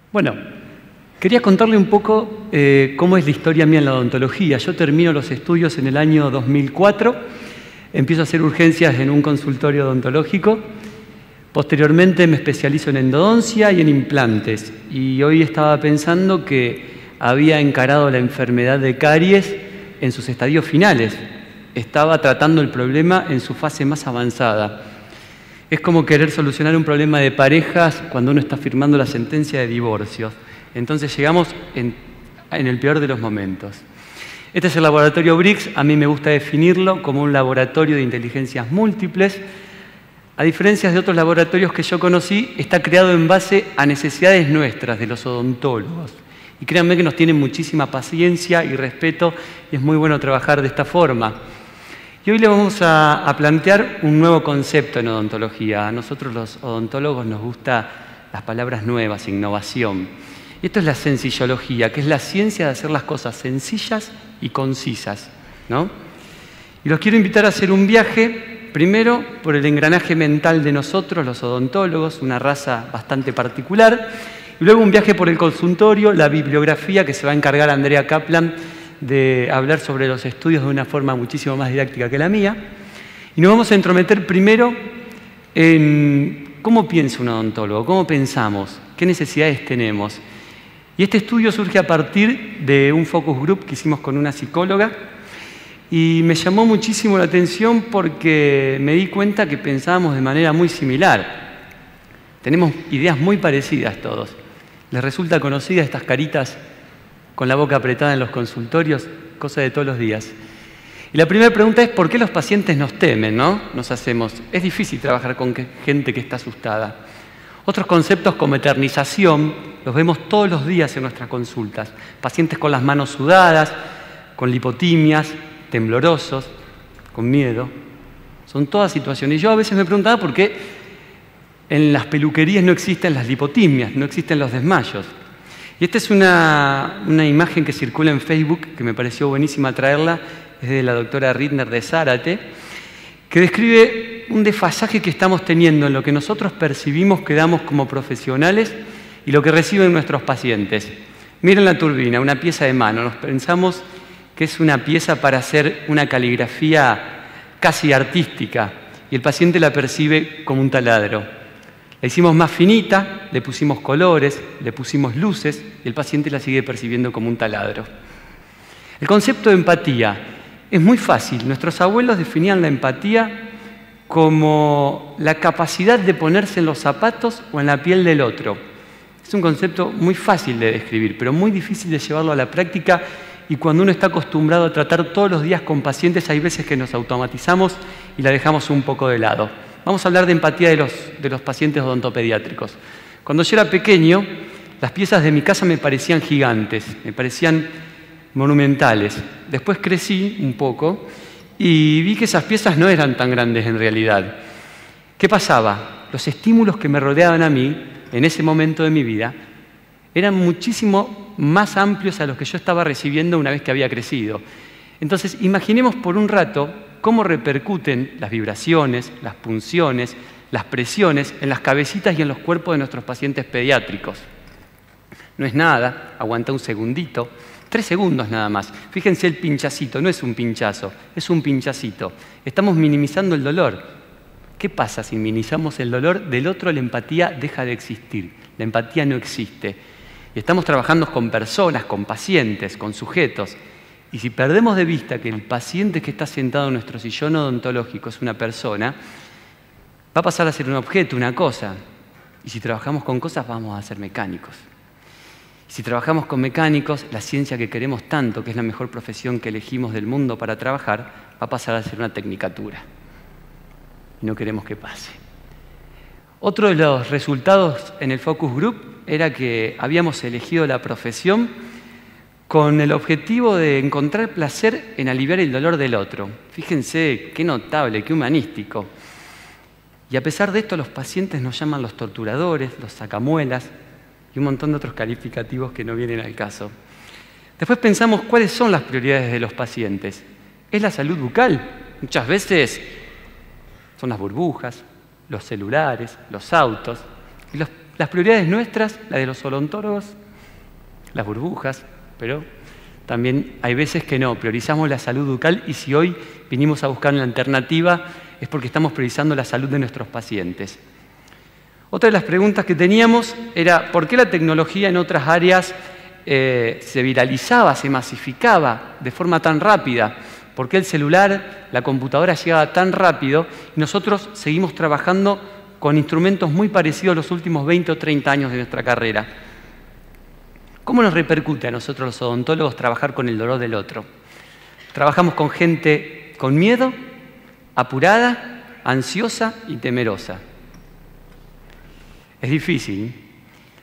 Bueno, quería contarle un poco cómo es la historia mía en la odontología. Yo termino los estudios en el año 2004, empiezo a hacer urgencias en un consultorio odontológico. Posteriormente me especializo en endodoncia y en implantes. Y hoy estaba pensando que había encarado la enfermedad de caries en sus estadios finales. Estaba tratando el problema en su fase más avanzada. Es como querer solucionar un problema de parejas cuando uno está firmando la sentencia de divorcio. Entonces llegamos en el peor de los momentos. Este es el laboratorio Briggs. A mí me gusta definirlo como un laboratorio de inteligencias múltiples. A diferencia de otros laboratorios que yo conocí, está creado en base a necesidades nuestras, de los odontólogos. Y créanme que nos tienen muchísima paciencia y respeto, y es muy bueno trabajar de esta forma. Y hoy le vamos a plantear un nuevo concepto en odontología. A nosotros los odontólogos nos gustan las palabras nuevas, innovación. Y esto es la sencillología, que es la ciencia de hacer las cosas sencillas y concisas, ¿no? Y los quiero invitar a hacer un viaje, primero por el engranaje mental de nosotros, los odontólogos, una raza bastante particular, y luego un viaje por el consultorio, la bibliografía que se va a encargar Andrea Kaplan de hablar sobre los estudios de una forma muchísimo más didáctica que la mía. Y nos vamos a entrometer primero en cómo piensa un odontólogo, cómo pensamos, qué necesidades tenemos. Y este estudio surge a partir de un focus group que hicimos con una psicóloga y me llamó muchísimo la atención porque me di cuenta que pensábamos de manera muy similar. Tenemos ideas muy parecidas todos. ¿Les resulta conocida estas caritas con la boca apretada en los consultorios? Cosa de todos los días. Y la primera pregunta es ¿por qué los pacientes nos temen, no? Nos hacemos. Es difícil trabajar con gente que está asustada. Otros conceptos como eternización los vemos todos los días en nuestras consultas. Pacientes con las manos sudadas, con lipotimias, temblorosos, con miedo. Son todas situaciones. Y yo a veces me preguntaba por qué en las peluquerías no existen las lipotimias, no existen los desmayos. Y esta es una imagen que circula en Facebook, que me pareció buenísima traerla, es de la doctora Rittner de Zárate, que describe un desfasaje que estamos teniendo en lo que nosotros percibimos que damos como profesionales y lo que reciben nuestros pacientes. Miren la turbina, una pieza de mano. Nos pensamos que es una pieza para hacer una caligrafía casi artística y el paciente la percibe como un taladro. La hicimos más finita, le pusimos colores, le pusimos luces y el paciente la sigue percibiendo como un taladro. El concepto de empatía es muy fácil. Nuestros abuelos definían la empatía como la capacidad de ponerse en los zapatos o en la piel del otro. Es un concepto muy fácil de describir, pero muy difícil de llevarlo a la práctica y cuando uno está acostumbrado a tratar todos los días con pacientes hay veces que nos automatizamos y la dejamos un poco de lado. Vamos a hablar de empatía de los pacientes odontopediátricos. Cuando yo era pequeño, las piezas de mi casa me parecían gigantes, me parecían monumentales. Después crecí un poco y vi que esas piezas no eran tan grandes en realidad. ¿Qué pasaba? Los estímulos que me rodeaban a mí, en ese momento de mi vida, eran muchísimo más amplios a los que yo estaba recibiendo una vez que había crecido. Entonces, imaginemos por un rato cómo repercuten las vibraciones, las punciones, las presiones en las cabecitas y en los cuerpos de nuestros pacientes pediátricos. No es nada, aguanta un segundito, 3 segundos nada más. Fíjense el pinchacito, no es un pinchazo, es un pinchacito. Estamos minimizando el dolor. ¿Qué pasa si minimizamos el dolor del otro? La empatía deja de existir, la empatía no existe. Y estamos trabajando con personas, con pacientes, con sujetos. Y si perdemos de vista que el paciente que está sentado en nuestro sillón odontológico es una persona, va a pasar a ser un objeto, una cosa. Y si trabajamos con cosas, vamos a ser mecánicos. Y si trabajamos con mecánicos, la ciencia que queremos tanto, que es la mejor profesión que elegimos del mundo para trabajar, va a pasar a ser una tecnicatura. Y no queremos que pase. Otro de los resultados en el focus group era que habíamos elegido la profesión con el objetivo de encontrar placer en aliviar el dolor del otro. Fíjense qué notable, qué humanístico. Y a pesar de esto, los pacientes nos llaman los torturadores, los sacamuelas y un montón de otros calificativos que no vienen al caso. Después pensamos cuáles son las prioridades de los pacientes. ¿Es la salud bucal? Muchas veces son las burbujas, los celulares, los autos. Y los Las prioridades nuestras, las de los odontólogos, las burbujas, pero también hay veces que no, priorizamos la salud bucal y si hoy vinimos a buscar una alternativa es porque estamos priorizando la salud de nuestros pacientes. Otra de las preguntas que teníamos era ¿por qué la tecnología en otras áreas se viralizaba, se masificaba de forma tan rápida? ¿Por qué el celular, la computadora llegaba tan rápido y nosotros seguimos trabajando con instrumentos muy parecidos los últimos 20 o 30 años de nuestra carrera? ¿Cómo nos repercute a nosotros los odontólogos trabajar con el dolor del otro? Trabajamos con gente con miedo, apurada, ansiosa y temerosa. Es difícil.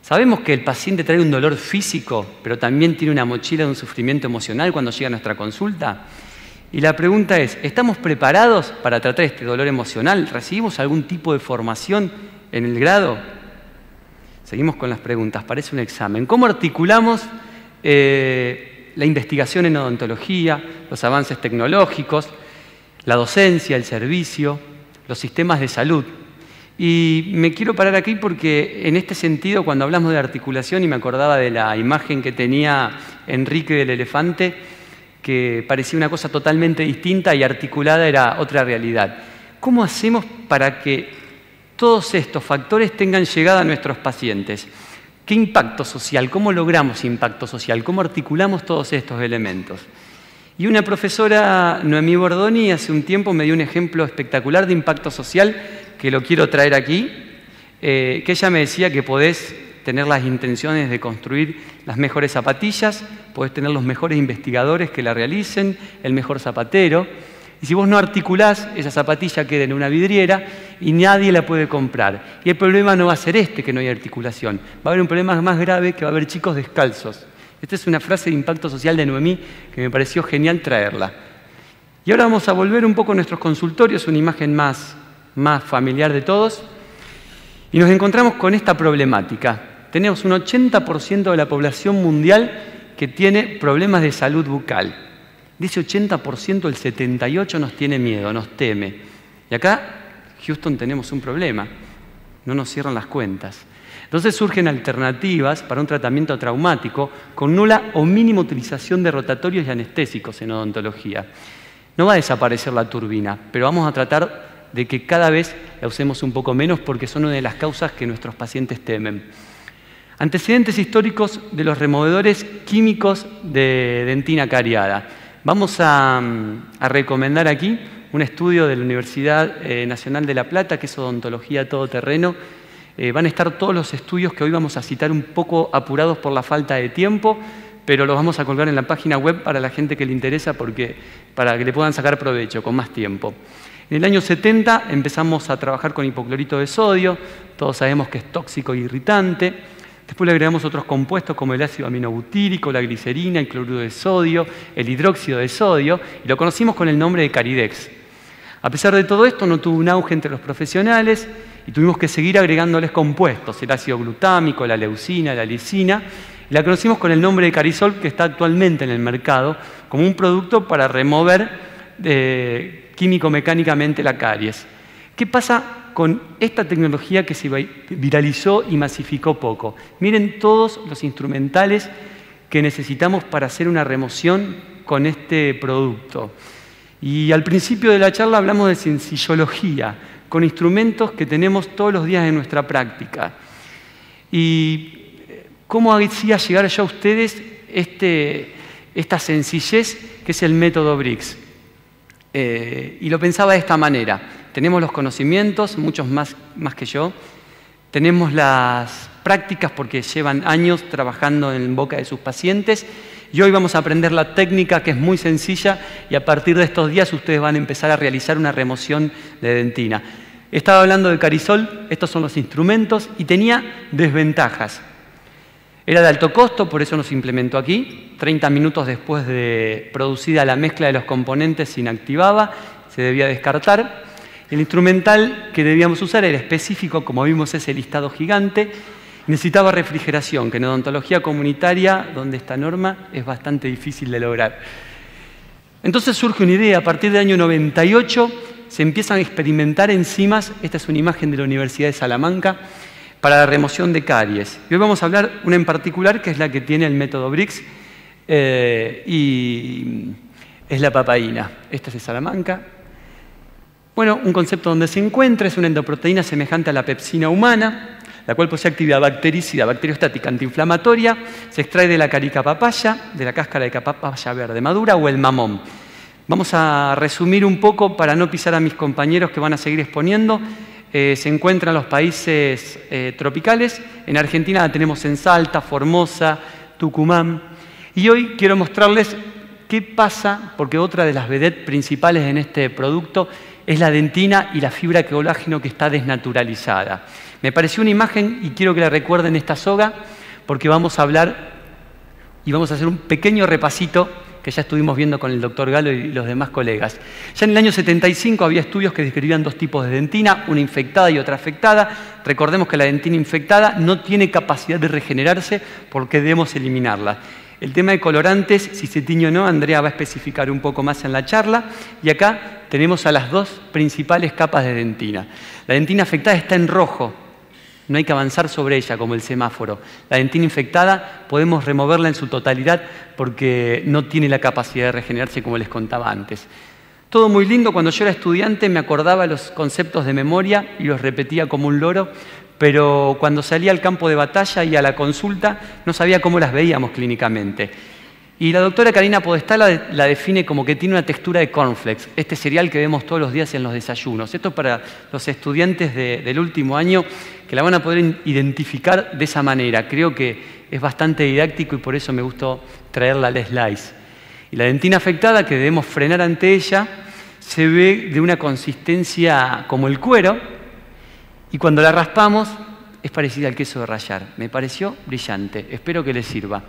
Sabemos que el paciente trae un dolor físico, pero también tiene una mochila de un sufrimiento emocional cuando llega a nuestra consulta. Y la pregunta es, ¿estamos preparados para tratar este dolor emocional? ¿Recibimos algún tipo de formación en el grado? Seguimos con las preguntas, parece un examen. ¿Cómo articulamos la investigación en odontología, los avances tecnológicos, la docencia, el servicio, los sistemas de salud? Y me quiero parar aquí porque en este sentido, cuando hablamos de articulación, y me acordaba de la imagen que tenía Enrique del elefante, que parecía una cosa totalmente distinta y articulada era otra realidad. ¿Cómo hacemos para que todos estos factores tengan llegada a nuestros pacientes? ¿Qué impacto social? ¿Cómo logramos impacto social? ¿Cómo articulamos todos estos elementos? Y una profesora, Noemí Bordoni, hace un tiempo me dio un ejemplo espectacular de impacto social que lo quiero traer aquí, que ella me decía que podés tener las intenciones de construir las mejores zapatillas, podés tener los mejores investigadores que la realicen, el mejor zapatero, y si vos no articulás, esa zapatilla queda en una vidriera y nadie la puede comprar. Y el problema no va a ser que no hay articulación, va a haber un problema más grave, que va a haber chicos descalzos. Esta es una frase de impacto social de Noemí que me pareció genial traerla. Y ahora vamos a volver un poco a nuestros consultorios, una imagen más familiar de todos, y nos encontramos con esta problemática. Tenemos un 80% de la población mundial que tiene problemas de salud bucal. De ese 80%, el 78% nos tiene miedo, nos teme. Y acá, Houston, tenemos un problema. No nos cierran las cuentas. Entonces surgen alternativas para un tratamiento traumático con nula o mínima utilización de rotatorios y anestésicos en odontología. No va a desaparecer la turbina, pero vamos a tratar de que cada vez la usemos un poco menos porque son una de las causas que nuestros pacientes temen. Antecedentes históricos de los removedores químicos de dentina cariada. Vamos a recomendar aquí un estudio de la Universidad Nacional de La Plata, que es odontología todoterreno. Van a estar todos los estudios que hoy vamos a citar un poco apurados por la falta de tiempo, pero los vamos a colgar en la página web para la gente que le interesa, para que le puedan sacar provecho con más tiempo. En el año 70 empezamos a trabajar con hipoclorito de sodio, todos sabemos que es tóxico e irritante. Después le agregamos otros compuestos como el ácido aminobutírico, la glicerina, el cloruro de sodio, el hidróxido de sodio, y lo conocimos con el nombre de Caridex. A pesar de todo esto, no tuvo un auge entre los profesionales y tuvimos que seguir agregándoles compuestos, el ácido glutámico, la leucina, la lisina, y la conocimos con el nombre de Carisol, que está actualmente en el mercado como un producto para remover químico-mecánicamente la caries. ¿Qué pasa con esta tecnología que se viralizó y masificó poco? Miren todos los instrumentales que necesitamos para hacer una remoción con este producto. Y al principio de la charla hablamos de sencillología, con instrumentos que tenemos todos los días en nuestra práctica. Y cómo hacía llegar ya a ustedes esta sencillez que es el método Briggs. Y lo pensaba de esta manera. Tenemos los conocimientos, muchos más que yo. Tenemos las prácticas porque llevan años trabajando en boca de sus pacientes. Y hoy vamos a aprender la técnica que es muy sencilla y a partir de estos días ustedes van a empezar a realizar una remoción de dentina. Estaba hablando de Carisol, estos son los instrumentos y tenía desventajas. Era de alto costo, por eso nos implementó aquí. 30 minutos después de producida la mezcla de los componentes se inactivaba, se debía descartar. El instrumental que debíamos usar era específico, como vimos ese listado gigante. Necesitaba refrigeración, que en odontología comunitaria, donde esta norma, es bastante difícil de lograr. Entonces surge una idea, a partir del año 98 se empiezan a experimentar enzimas, esta es una imagen de la Universidad de Salamanca, para la remoción de caries. Y hoy vamos a hablar una en particular, que es la que tiene el método Brix, y es la papaína. Esta es de Salamanca. Bueno, un concepto donde se encuentra es una endoproteína semejante a la pepsina humana, la cual posee actividad bactericida, bacteriostática, antiinflamatoria. Se extrae de la carica papaya, de la cáscara de papaya verde madura o el mamón. Vamos a resumir un poco para no pisar a mis compañeros que van a seguir exponiendo. Se encuentra en los países tropicales. En Argentina la tenemos en Salta, Formosa, Tucumán. Y hoy quiero mostrarles qué pasa, porque otra de las vedettes principales en este producto es la dentina y la fibra colágeno que está desnaturalizada. Me pareció una imagen y quiero que la recuerden esta soga, porque vamos a hablar y vamos a hacer un pequeño repasito que ya estuvimos viendo con el doctor Galo y los demás colegas. Ya en el año 75 había estudios que describían dos tipos de dentina, una infectada y otra afectada. Recordemos que la dentina infectada no tiene capacidad de regenerarse porque debemos eliminarla. El tema de colorantes, si se tiñe o no, Andrea va a especificar un poco más en la charla. Y acá tenemos a las dos principales capas de dentina. La dentina afectada está en rojo. No hay que avanzar sobre ella como el semáforo. La dentina infectada podemos removerla en su totalidad porque no tiene la capacidad de regenerarse como les contaba antes. Todo muy lindo. Cuando yo era estudiante me acordaba los conceptos de memoria y los repetía como un loro, pero cuando salía al campo de batalla y a la consulta no sabía cómo las veíamos clínicamente. Y la doctora Karina Podestá la define como que tiene una textura de cornflakes, este cereal que vemos todos los días en los desayunos. Esto es para los estudiantes del último año, que la van a poder identificar de esa manera. Creo que es bastante didáctico y por eso me gustó traerla al slice. Y la dentina afectada, que debemos frenar ante ella, se ve de una consistencia como el cuero y cuando la raspamos es parecida al queso de rallar. Me pareció brillante, espero que les sirva.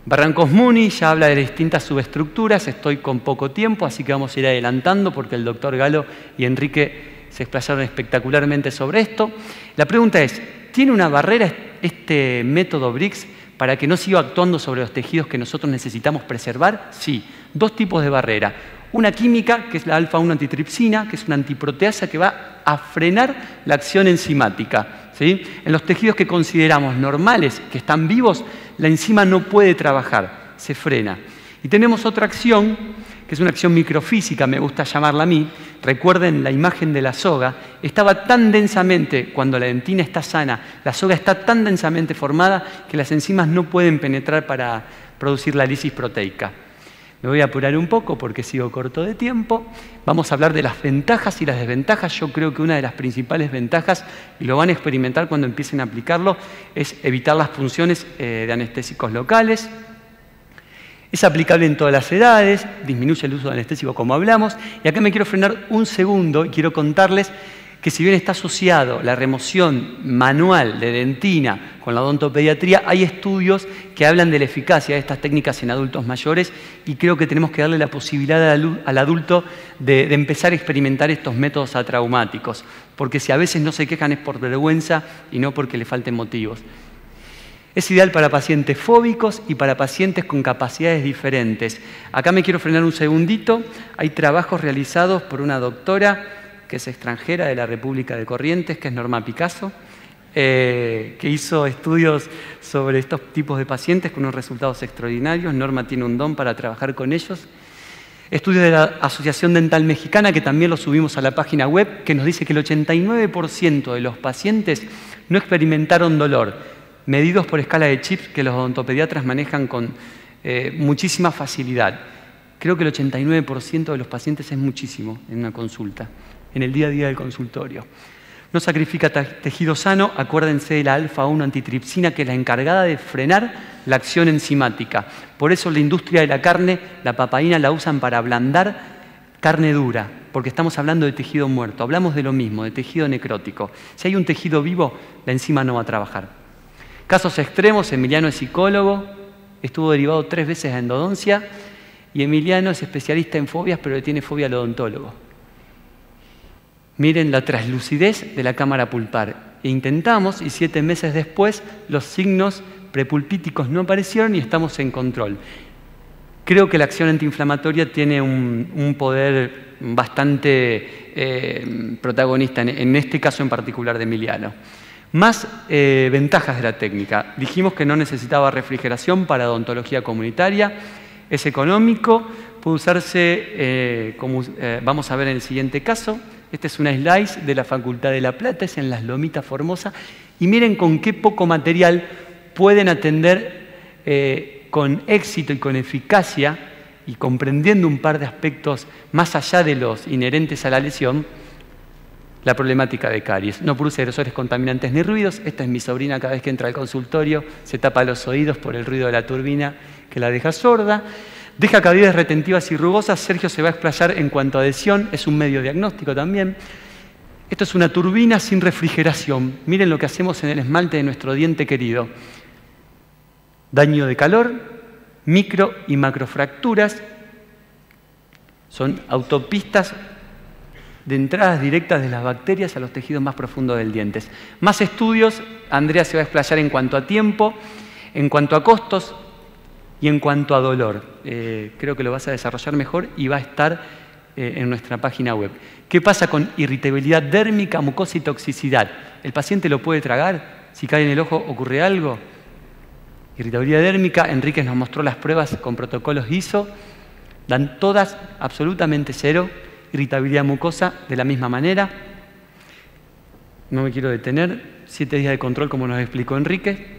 Barrancos Muni ya habla de distintas subestructuras, estoy con poco tiempo, así que vamos a ir adelantando porque el doctor Galo y Enrique se explayaron espectacularmente sobre esto. La pregunta es, ¿tiene una barrera este método Brix para que no siga actuando sobre los tejidos que nosotros necesitamos preservar? Sí, dos tipos de barrera. Una química, que es la alfa-1 antitripsina, que es una antiproteasa que va a frenar la acción enzimática, ¿sí? En los tejidos que consideramos normales, que están vivos, la enzima no puede trabajar, se frena. Y tenemos otra acción, que es una acción microfísica, me gusta llamarla a mí. Recuerden la imagen de la soga, estaba tan densamente, cuando la dentina está sana, la soga está tan densamente formada que las enzimas no pueden penetrar para producir la lisis proteica. Me voy a apurar un poco porque sigo corto de tiempo. Vamos a hablar de las ventajas y las desventajas. Yo creo que una de las principales ventajas, y lo van a experimentar cuando empiecen a aplicarlo, es evitar las punciones de anestésicos locales. Es aplicable en todas las edades, disminuye el uso de anestésico como hablamos. Y acá me quiero frenar un segundo y quiero contarles que si bien está asociado la remoción manual de dentina con la odontopediatría, hay estudios que hablan de la eficacia de estas técnicas en adultos mayores y creo que tenemos que darle la posibilidad al adulto de empezar a experimentar estos métodos atraumáticos, porque si a veces no se quejan es por vergüenza y no porque le falten motivos. Es ideal para pacientes fóbicos y para pacientes con capacidades diferentes. Acá me quiero frenar un segundito. Hay trabajos realizados por una doctora que es extranjera de la República de Corrientes, que es Norma Picasso, que hizo estudios sobre estos tipos de pacientes con unos resultados extraordinarios. Norma tiene un don para trabajar con ellos. Estudios de la Asociación Dental Mexicana, que también lo subimos a la página web, que nos dice que el 89% de los pacientes no experimentaron dolor, medidos por escala de Chips que los odontopediatras manejan con muchísima facilidad. Creo que el 89% de los pacientes es muchísimo en una consulta, en el día a día del consultorio. No sacrifica tejido sano, acuérdense de la alfa-1 antitripsina, que es la encargada de frenar la acción enzimática. Por eso la industria de la carne, la papaína la usan para ablandar carne dura, porque estamos hablando de tejido muerto. Hablamos de lo mismo, de tejido necrótico. Si hay un tejido vivo, la enzima no va a trabajar. Casos extremos, Emiliano es psicólogo, estuvo derivado 3 veces a endodoncia y Emiliano es especialista en fobias, pero le tiene fobia al odontólogo. Miren la translucidez de la cámara pulpar. E intentamos y 7 meses después los signos prepulpíticos no aparecieron y estamos en control. Creo que la acción antiinflamatoria tiene un poder bastante protagonista en este caso en particular de Emiliano. Más ventajas de la técnica. Dijimos que no necesitaba refrigeración para odontología comunitaria, es económico, puede usarse, como vamos a ver en el siguiente caso. Este es una slice de la Facultad de La Plata, es en Las Lomitas, Formosa. Y miren con qué poco material pueden atender con éxito y con eficacia, y comprendiendo un par de aspectos más allá de los inherentes a la lesión, la problemática de caries. No produce aerosoles contaminantes ni ruidos. Esta es mi sobrina, cada vez que entra al consultorio se tapa los oídos por el ruido de la turbina que la deja sorda. Deja cavidades retentivas y rugosas. Sergio se va a explayar en cuanto a adhesión, es un medio diagnóstico también. Esto es una turbina sin refrigeración. Miren lo que hacemos en el esmalte de nuestro diente querido. Daño de calor, micro y macrofracturas. Son autopistas de entradas directas de las bacterias a los tejidos más profundos del diente. Más estudios, Andrea se va a explayar en cuanto a tiempo, en cuanto a costos y en cuanto a dolor. Creo que lo vas a desarrollar mejor y va a estar en nuestra página web. ¿Qué pasa con irritabilidad dérmica, mucosa y toxicidad? ¿El paciente lo puede tragar? Si cae en el ojo, ¿ocurre algo? Irritabilidad dérmica, Enríquez nos mostró las pruebas con protocolos ISO, dan todas absolutamente cero. Irritabilidad mucosa, de la misma manera. No me quiero detener. 7 días de control, como nos explicó Enrique.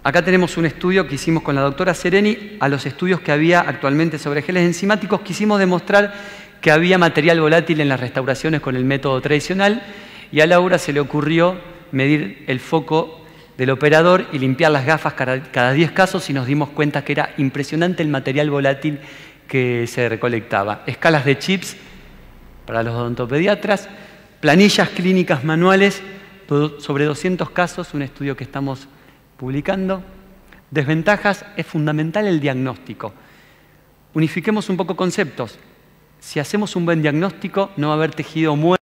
Acá tenemos un estudio que hicimos con la doctora Sereni. A los estudios que había actualmente sobre geles enzimáticos, quisimos demostrar que había material volátil en las restauraciones con el método tradicional, y a Laura se le ocurrió medir el foco del operador y limpiar las gafas cada 10 casos, y nos dimos cuenta que era impresionante el material volátil que se recolectaba. Escalas de chips para los odontopediatras, planillas clínicas manuales sobre 200 casos, un estudio que estamos publicando. Desventajas, es fundamental el diagnóstico. Unifiquemos un poco conceptos. Si hacemos un buen diagnóstico, no va a haber tejido muerto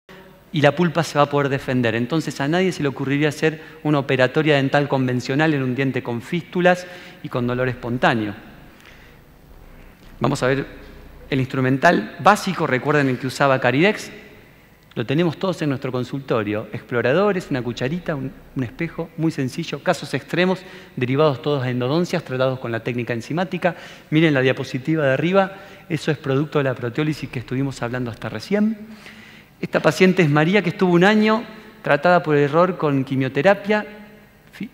y la pulpa se va a poder defender. Entonces a nadie se le ocurriría hacer una operatoria dental convencional en un diente con fístulas y con dolor espontáneo. Vamos a ver el instrumental básico. Recuerden el que usaba Caridex. Lo tenemos todos en nuestro consultorio. Exploradores, una cucharita, un espejo, muy sencillo. Casos extremos, derivados todos de endodoncias, tratados con la técnica enzimática. Miren la diapositiva de arriba. Eso es producto de la proteólisis que estuvimos hablando hasta recién. Esta paciente es María, que estuvo un año tratada por error con quimioterapia.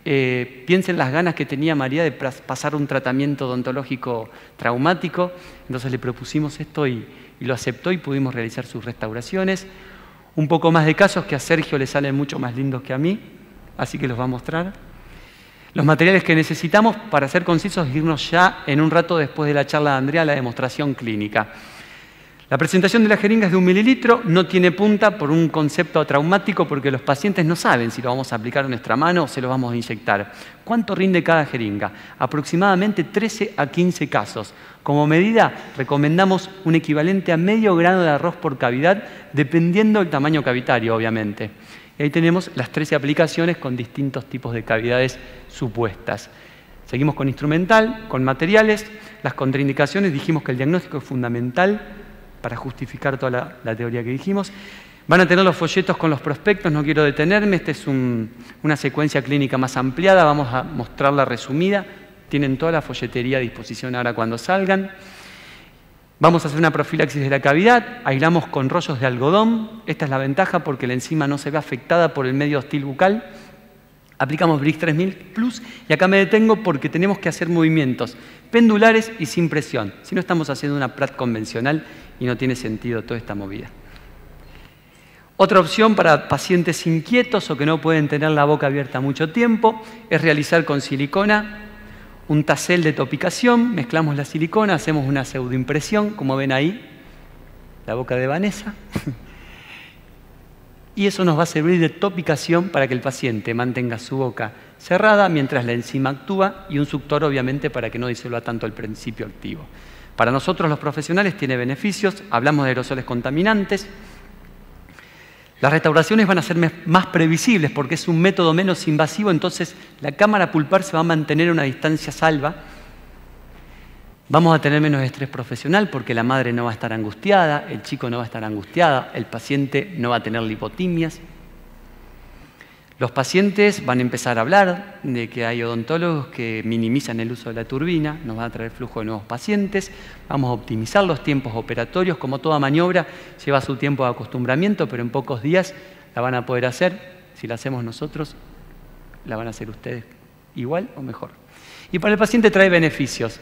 Piensen las ganas que tenía María de pasar un tratamiento odontológico traumático. Entonces le propusimos esto y lo aceptó, y pudimos realizar sus restauraciones. Un poco más de casos que a Sergio le salen mucho más lindos que a mí, así que los va a mostrar. Los materiales que necesitamos, para ser concisos, irnos ya en un rato después de la charla de Andrea a la demostración clínica. La presentación de la jeringa es de 1 mililitro, no tiene punta por un concepto traumático, porque los pacientes no saben si lo vamos a aplicar en nuestra mano o se lo vamos a inyectar. ¿Cuánto rinde cada jeringa? Aproximadamente 13 a 15 casos. Como medida, recomendamos un equivalente a medio grano de arroz por cavidad, dependiendo del tamaño cavitario, obviamente. Y ahí tenemos las 13 aplicaciones con distintos tipos de cavidades supuestas. Seguimos con instrumental, con materiales. Las contraindicaciones, dijimos que el diagnóstico es fundamental para justificar toda la teoría que dijimos. Van a tener los folletos con los prospectos, no quiero detenerme. Esta es una secuencia clínica más ampliada, vamos a mostrarla resumida. Tienen toda la folletería a disposición ahora cuando salgan. Vamos a hacer una profilaxis de la cavidad, aislamos con rollos de algodón. Esta es la ventaja porque la enzima no se ve afectada por el medio hostil bucal. Aplicamos Brix 3000 Plus y acá me detengo porque tenemos que hacer movimientos pendulares y sin presión. Si no, estamos haciendo una PRAT convencional y no tiene sentido toda esta movida. Otra opción para pacientes inquietos o que no pueden tener la boca abierta mucho tiempo es realizar con silicona un tassel de topicación. Mezclamos la silicona, hacemos una pseudoimpresión, como ven ahí, la boca de Vanessa. Y eso nos va a servir de topicación para que el paciente mantenga su boca cerrada mientras la enzima actúa, y un suctor obviamente para que no disuelva tanto el principio activo. Para nosotros los profesionales tiene beneficios, hablamos de aerosoles contaminantes. Las restauraciones van a ser más previsibles porque es un método menos invasivo, entonces la cámara pulpar se va a mantener a una distancia salva. Vamos a tener menos estrés profesional porque la madre no va a estar angustiada, el chico no va a estar angustiada, el paciente no va a tener lipotimias. Los pacientes van a empezar a hablar de que hay odontólogos que minimizan el uso de la turbina, nos van a traer flujo de nuevos pacientes, vamos a optimizar los tiempos operatorios, como toda maniobra lleva su tiempo de acostumbramiento, pero en pocos días la van a poder hacer. Si la hacemos nosotros, la van a hacer ustedes igual o mejor. Y para el paciente trae beneficios.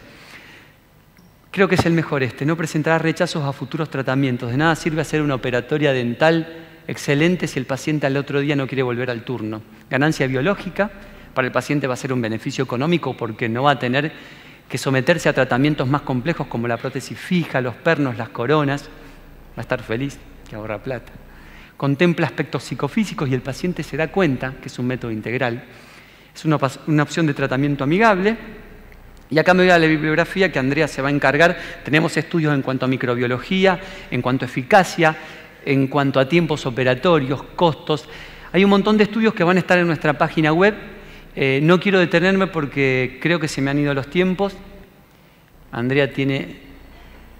Creo que es el mejor no presentará rechazos a futuros tratamientos. De nada sirve hacer una operatoria dental excelente si el paciente al otro día no quiere volver al turno. Ganancia biológica, para el paciente va a ser un beneficio económico porque no va a tener que someterse a tratamientos más complejos como la prótesis fija, los pernos, las coronas. Va a estar feliz, que ahorra plata. Contempla aspectos psicofísicos y el paciente se da cuenta que es un método integral. Es una opción de tratamiento amigable. Y acá me voy a la bibliografía que Andrea se va a encargar. Tenemos estudios en cuanto a microbiología, en cuanto a eficacia, en cuanto a tiempos operatorios, costos. Hay un montón de estudios que van a estar en nuestra página web. No quiero detenerme porque creo que se me han ido los tiempos. Andrea tiene...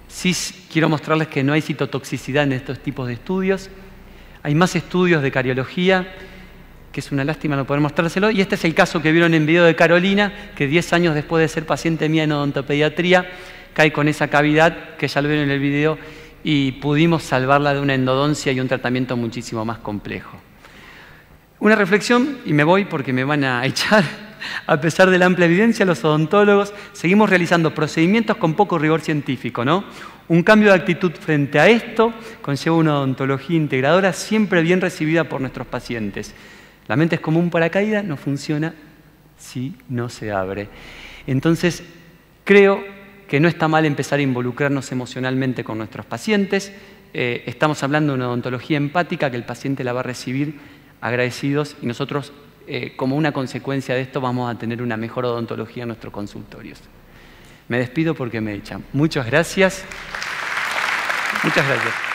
Sí, quiero mostrarles que no hay citotoxicidad en estos tipos de estudios. Hay más estudios de cariología, que es una lástima no poder mostrárselo. Y este es el caso que vieron en video de Carolina, que 10 años después de ser paciente mía en odontopediatría, cae con esa cavidad, que ya lo vieron en el video, y pudimos salvarla de una endodoncia y un tratamiento muchísimo más complejo. Una reflexión, y me voy porque me van a echar. A pesar de la amplia evidencia, los odontólogos seguimos realizando procedimientos con poco rigor científico, ¿no? Un cambio de actitud frente a esto conlleva una odontología integradora siempre bien recibida por nuestros pacientes. La mente es como un paracaídas, no funciona si no se abre. Entonces, creo que no está mal empezar a involucrarnos emocionalmente con nuestros pacientes. Estamos hablando de una odontología empática que el paciente la va a recibir agradecidos y nosotros, como una consecuencia de esto, vamos a tener una mejor odontología en nuestros consultorios. Me despido porque me echan. Muchas gracias. Muchas gracias.